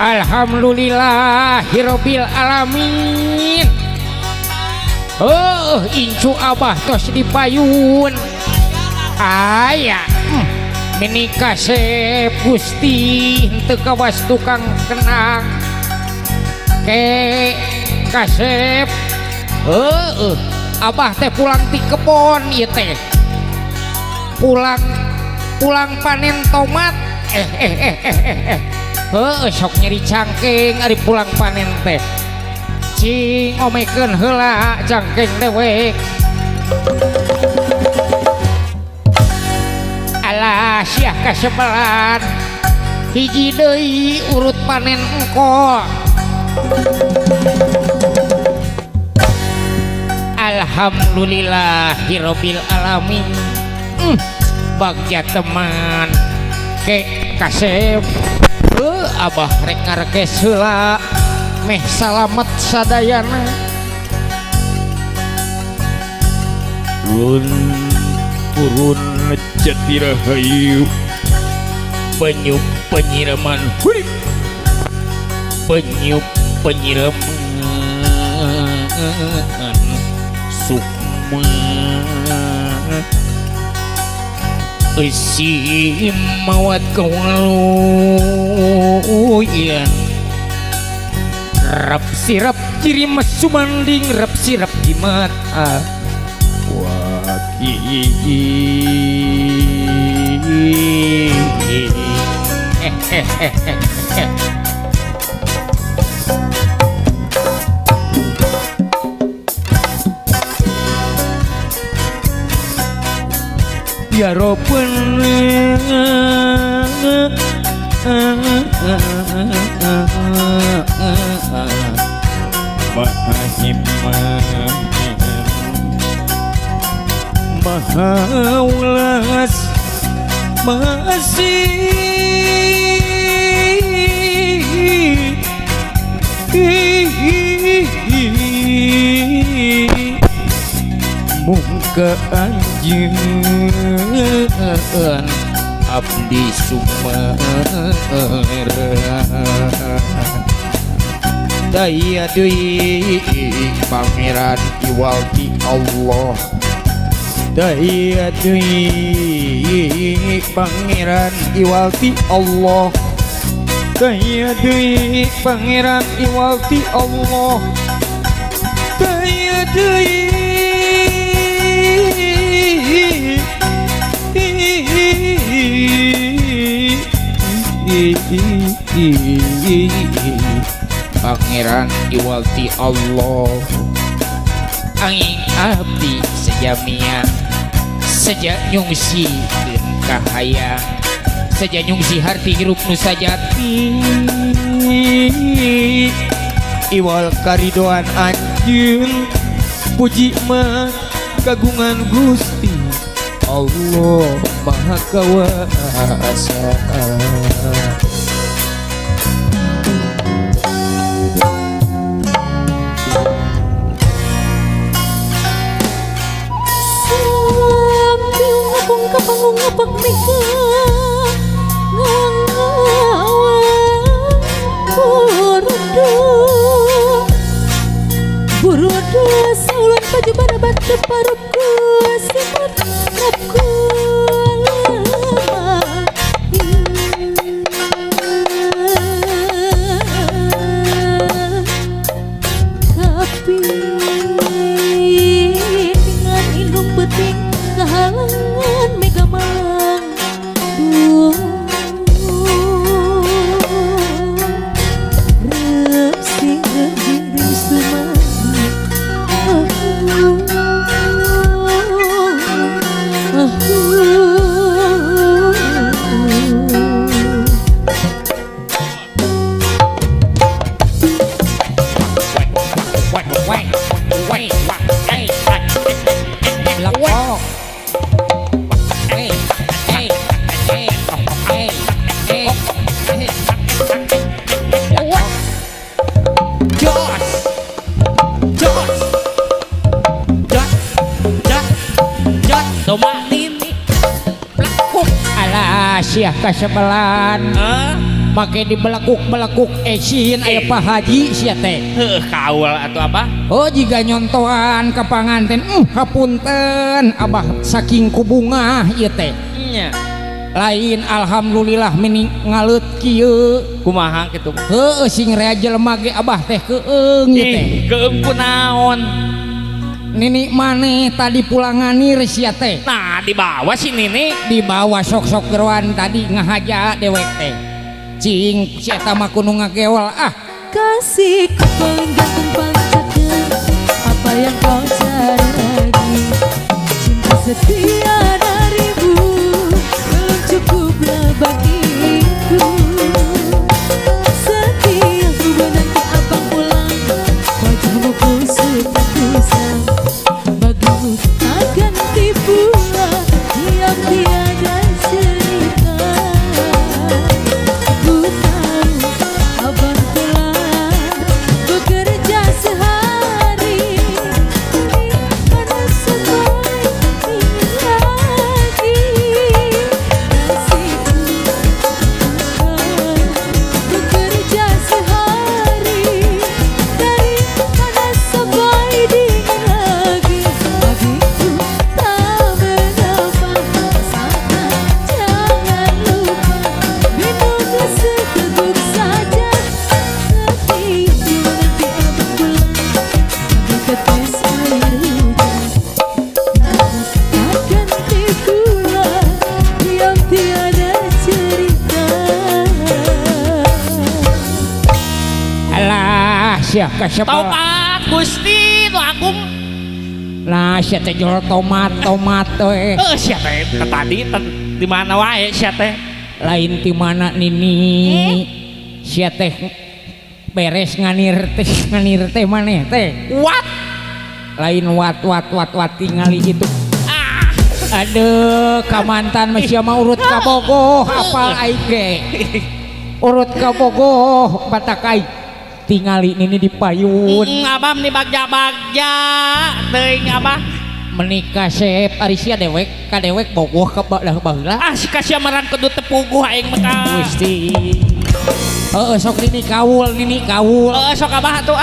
Alhamdulillahirabbil alamin. Oh, incu abah tos dipayun. Aya mini kasep Gusti henteu kawas tukang kenang ke kasep. Abah teh pulang ti kebon ieu teh. Pulang panen tomat. Sok nyeri cangking ari pulang panen teh. Cing omekeun heula cangking dewek. Alah siah kasebelan hiji deui urut panen engko. Alhamdulillahirabbil alamin. Bagja teman ke kasep. Abah rek ngarekes heula meh salamet sadayana. Turun jati rahayu penyup penyiraman hurip penyup penyiraman sukma isi mawat kawaluyan rap sirap ciri mesumanding rap sirap jimat ya Rabbun Maha ulas masih muka anjeun abdi sumera daya deui pangeran iwalti Allah. Daya deui pangeran iwalti Allah. Daya deui pangeran iwalti Allah. Daya deui pangeran iwalti Allah. Angin abdi sejamia sejak nyungsi kahayang sejak nyungsi harti hirup nu sajati iwal karidoan anjeun puji mah kagungan Gusti Allah Maha Kuasa. Kapanggung ngabak mika Burudu saulan baju barabat deparupku simut rapku tapi dengan indung beting kehalangan mega malang rep sing gering sumani Sia kasebelan make dibelekuk-belekuk esin aya Pak Haji sia teh kaul atau apa oh jika nyontohan ke panganten hapunten abah saking kubunga ieu teh nya lain alhamdulillah meni ngalut kieu kumaha kitu heuh sing rea jelema ge abah teh keung ieu teh keung kunaon Nini maneh tadi pulanganir sia teh nah dibawa si Nini dibawa sok-sok geruan tadi ngahaja dewek teh cing si eta mah kudu ngagewel Kasih paling ganteng paling cakep, apa yang kau cari lagi? Cinta setia darimu belum cukuplah bagiku. Setiap ku menanti abang pulang, wajahmu kusut dan kusam. Bagimu akan tipulah diam tiada cerita. Ku tahu abang telah bekerja sehari, panas sampai ingin lagi. Nasibku bekerja sehari, dari panas sampai dingin lagi. Bagiku tak mengapa, asalkan jangan lupa minumlah seteguk saja. Setiap nanti abang pulang, ambil tetes air hujan. Akan tikulah diam tiada cerita. alah sia tau kasebelan Pak Gusti tuh aku nah sia teh jual tomat we siapa tadi di mana wae sia teh lain ti mana Nini sia teh beres nganir teh maneh teh what lain wat tingali itu ah aduh kamantan masih mah urut ka bogoh apal aing ge urut ka bogoh batakai tingali Nini di payun abam nih bagja teuing abah menikah sep ari sia dewek ka dewek bogoh ka baheula si kasamaran kudu tepuguh aing mah Gusti sok Nini kawul sok abah atuh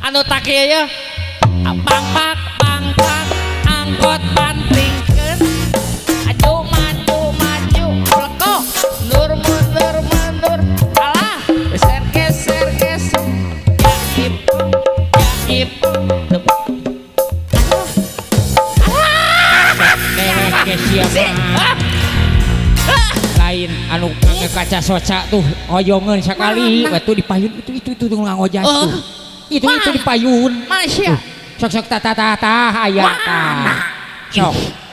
anu tak ieu ya bangpak angkot bantingkeun aju maju leko mundur alah geser jaib dewek ge siapa lain anu kaca soca tuh hoyongeun sakali batu di payun itu tuh ngangojat tuh itu di payun Masya sok tata aya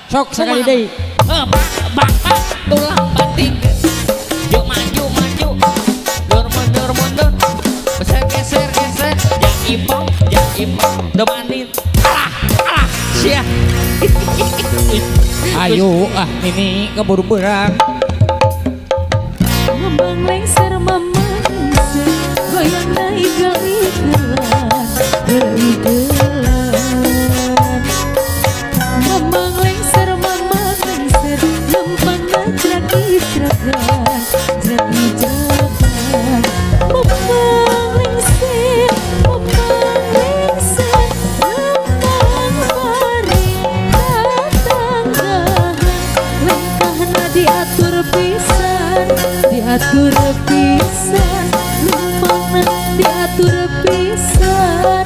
sok sekali deui bangpak tulang bantingkeun juk maju mundur geser jaib dobandin alah sia ayo ini keburu berang Mamang lengser goyang naik geligelan. Mamang lengser lempang ngajrak itrakan, jrak-ijakan. Mamang lengser lempang mari tatanggahan. Langkahna diatur pisan lempangna diatur pisan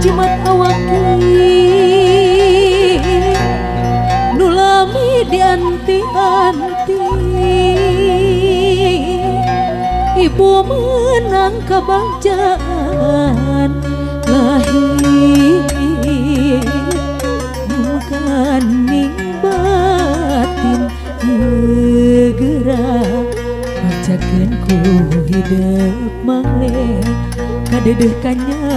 jimat awaki nulami dianti-anti ibu menang kebagjaan lahir bukan ning batin gerak bacakeun ku hidup mangleh kadedeh kanya